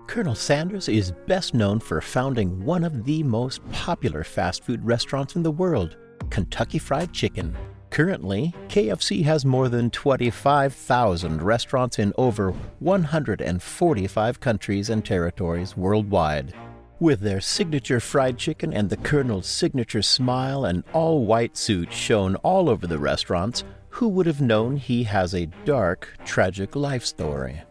Colonel Sanders is best known for founding one of the most popular fast food restaurants in the world, Kentucky Fried Chicken. Currently, KFC has more than 25,000 restaurants in over 145 countries and territories worldwide. With their signature fried chicken and the Colonel's signature smile and all-white suit shown all over the restaurants, who would have known he has a dark, tragic life story?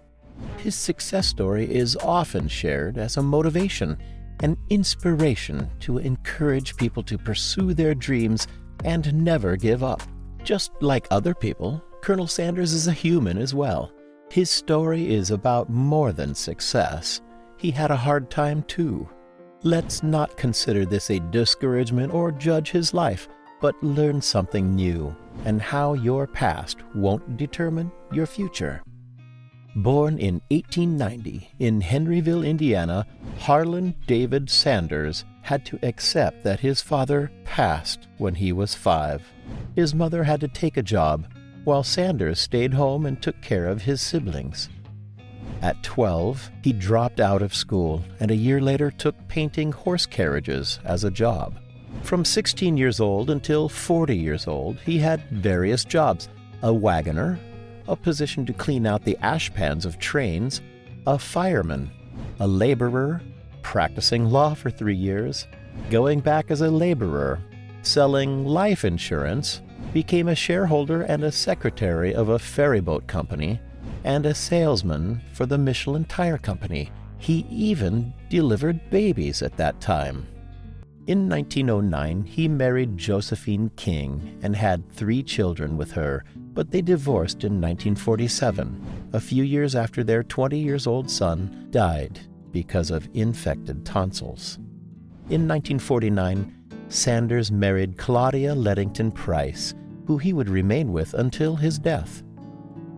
His success story is often shared as a motivation, an inspiration to encourage people to pursue their dreams and never give up. Just like other people, Colonel Sanders is a human as well. His story is about more than success. He had a hard time too. Let's not consider this a discouragement or judge his life, but learn something new and how your past won't determine your future. Born in 1890 in Henryville, Indiana, Harlan David Sanders had to accept that his father passed when he was 5. His mother had to take a job, while Sanders stayed home and took care of his siblings. At 12, he dropped out of school and a year later took painting horse carriages as a job. From 16 years old until 40 years old, he had various jobs: a wagoner, a position to clean out the ash pans of trains, a fireman, a laborer, practicing law for 3 years, going back as a laborer, selling life insurance, became a shareholder and a secretary of a ferryboat company, and a salesman for the Michelin Tire Company. He even delivered babies at that time. In 1909, he married Josephine King and had 3 children with her, but they divorced in 1947, a few years after their 20-year-old son died because of infected tonsils. In 1949, Sanders married Claudia Leddington Price, who he would remain with until his death.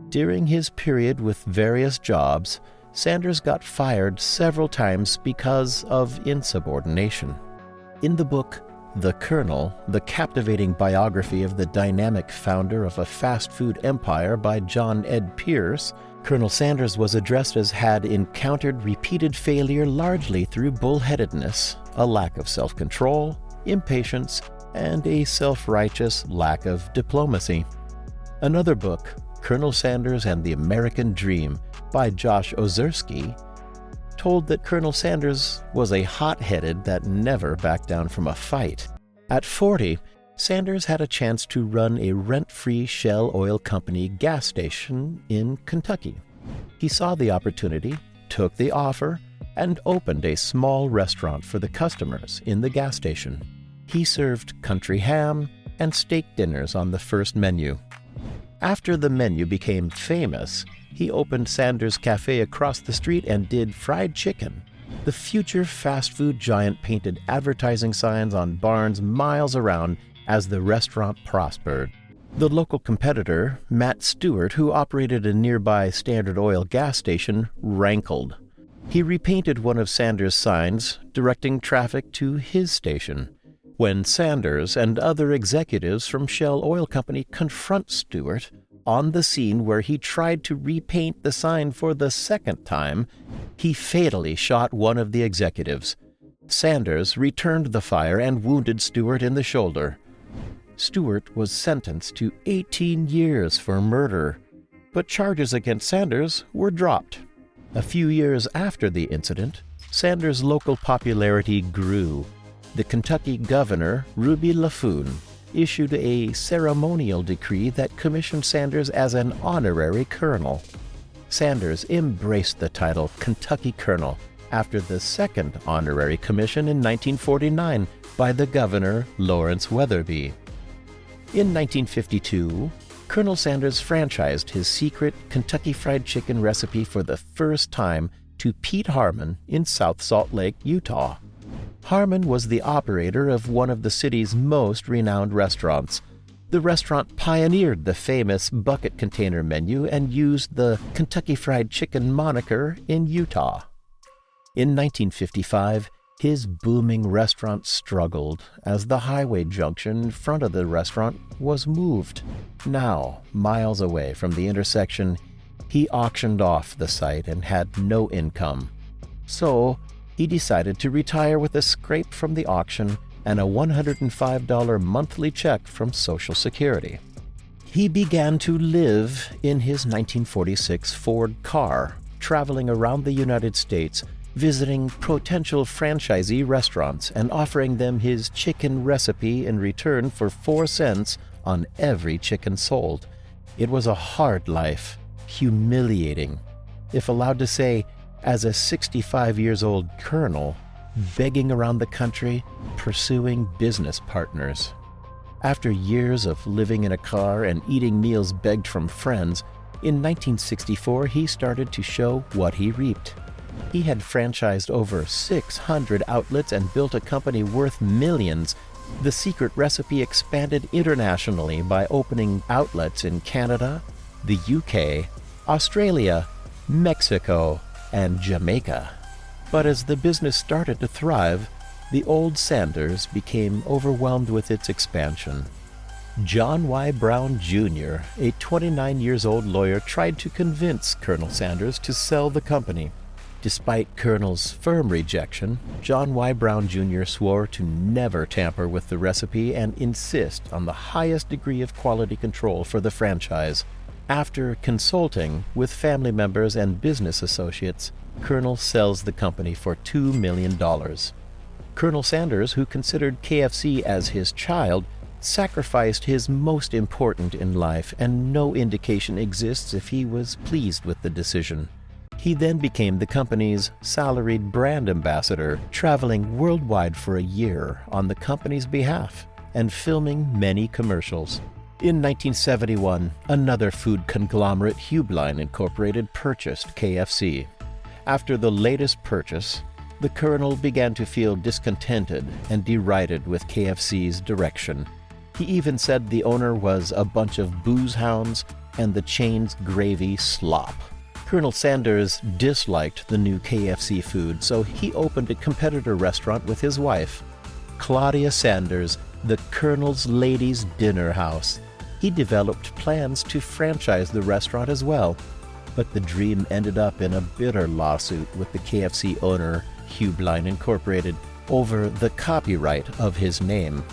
During his period with various jobs, Sanders got fired several times because of insubordination. In the book, The Colonel, the captivating biography of the dynamic founder of a fast food empire by John Ed Pierce, Colonel Sanders was addressed as had encountered repeated failure largely through bullheadedness, a lack of self-control, impatience, and a self-righteous lack of diplomacy. Another book, Colonel Sanders and the American Dream by Josh Ozersky, told that Colonel Sanders was a hot-headed that never backed down from a fight. At 40, Sanders had a chance to run a rent-free Shell Oil Company gas station in Kentucky. He saw the opportunity, took the offer, and opened a small restaurant for the customers in the gas station. He served country ham and steak dinners on the first menu. After the menu became famous, he opened Sanders Cafe across the street and did fried chicken. The future fast food giant painted advertising signs on barns miles around as the restaurant prospered. The local competitor, Matt Stewart, who operated a nearby Standard Oil gas station, rankled. He repainted one of Sanders' signs, directing traffic to his station. When Sanders and other executives from Shell Oil Company confront Stewart on the scene where he tried to repaint the sign for the second time, he fatally shot one of the executives. Sanders returned the fire and wounded Stewart in the shoulder. Stewart was sentenced to 18 years for murder, but charges against Sanders were dropped. A few years after the incident, Sanders' local popularity grew. The Kentucky governor, Ruby LaFoon, issued a ceremonial decree that commissioned Sanders as an honorary colonel. Sanders embraced the title Kentucky Colonel after the second honorary commission in 1949 by the governor, Lawrence Weatherby. In 1952, Colonel Sanders franchised his secret Kentucky Fried Chicken recipe for the first time to Pete Harmon in South Salt Lake, Utah. Harmon was the operator of one of the city's most renowned restaurants. The restaurant pioneered the famous bucket container menu and used the Kentucky Fried Chicken moniker in Utah. In 1955, his booming restaurant struggled as the highway junction in front of the restaurant was moved. Now, miles away from the intersection, he auctioned off the site and had no income. So he decided to retire with a scrape from the auction and a $105 monthly check from Social Security. He began to live in his 1946 Ford car, traveling around the United States, visiting potential franchisee restaurants and offering them his chicken recipe in return for 4 cents on every chicken sold. It was a hard life, humiliating. If allowed to say, as a 65-years-old colonel, begging around the country, pursuing business partners. After years of living in a car and eating meals begged from friends, in 1964 he started to show what he reaped. He had franchised over 600 outlets and built a company worth millions. The secret recipe expanded internationally by opening outlets in Canada, the UK, Australia, Mexico, and Jamaica. But as the business started to thrive, the old Sanders became overwhelmed with its expansion. John Y. Brown Jr., a 29-year-old lawyer, tried to convince Colonel Sanders to sell the company. Despite Colonel's firm rejection, John Y. Brown Jr. swore to never tamper with the recipe and insist on the highest degree of quality control for the franchise. After consulting with family members and business associates, Colonel sells the company for $2 million. Colonel Sanders, who considered KFC as his child, sacrificed his most important in life, and no indication exists if he was pleased with the decision. He then became the company's salaried brand ambassador, traveling worldwide for a year on the company's behalf and filming many commercials. In 1971, another food conglomerate, Hubeline Incorporated, purchased KFC. After the latest purchase, the Colonel began to feel discontented and derided with KFC's direction. He even said the owner was a bunch of booze hounds and the chain's gravy slop. Colonel Sanders disliked the new KFC food, so he opened a competitor restaurant with his wife, Claudia Sanders, the Colonel's Ladies' Dinner House. He developed plans to franchise the restaurant as well, but the dream ended up in a bitter lawsuit with the KFC owner, Hubeline Incorporated, over the copyright of his name.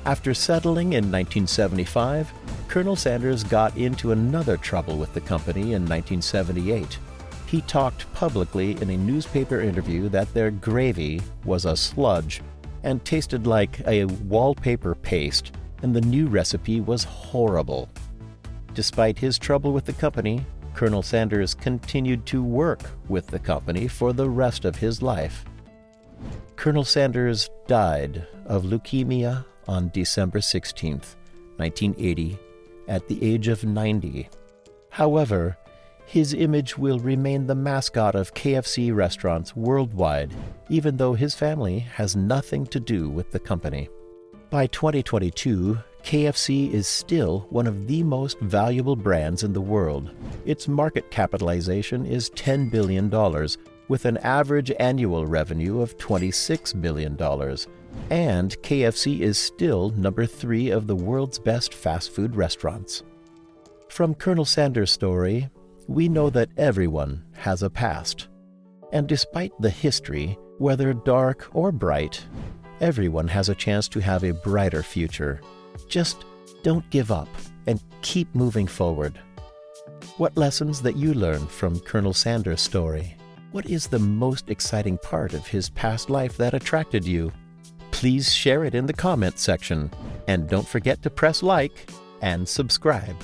After settling in 1975, Colonel Sanders got into another trouble with the company in 1978. He talked publicly in a newspaper interview that their gravy was a sludge and tasted like a wallpaper paste, and the new recipe was horrible. Despite his trouble with the company, Colonel Sanders continued to work with the company for the rest of his life. Colonel Sanders died of leukemia on December 16, 1980, at the age of 90. However, his image will remain the mascot of KFC restaurants worldwide, even though his family has nothing to do with the company. By 2022, KFC is still one of the most valuable brands in the world. Its market capitalization is $10 billion, with an average annual revenue of $26 billion. And KFC is still number 3 of the world's best fast food restaurants. From Colonel Sanders' story, we know that everyone has a past. And despite the history, whether dark or bright, everyone has a chance to have a brighter future. Just don't give up and keep moving forward. What lessons that you learned from Colonel Sanders' story? What is the most exciting part of his past life that attracted you? Please share it in the comment section, and don't forget to press like and subscribe.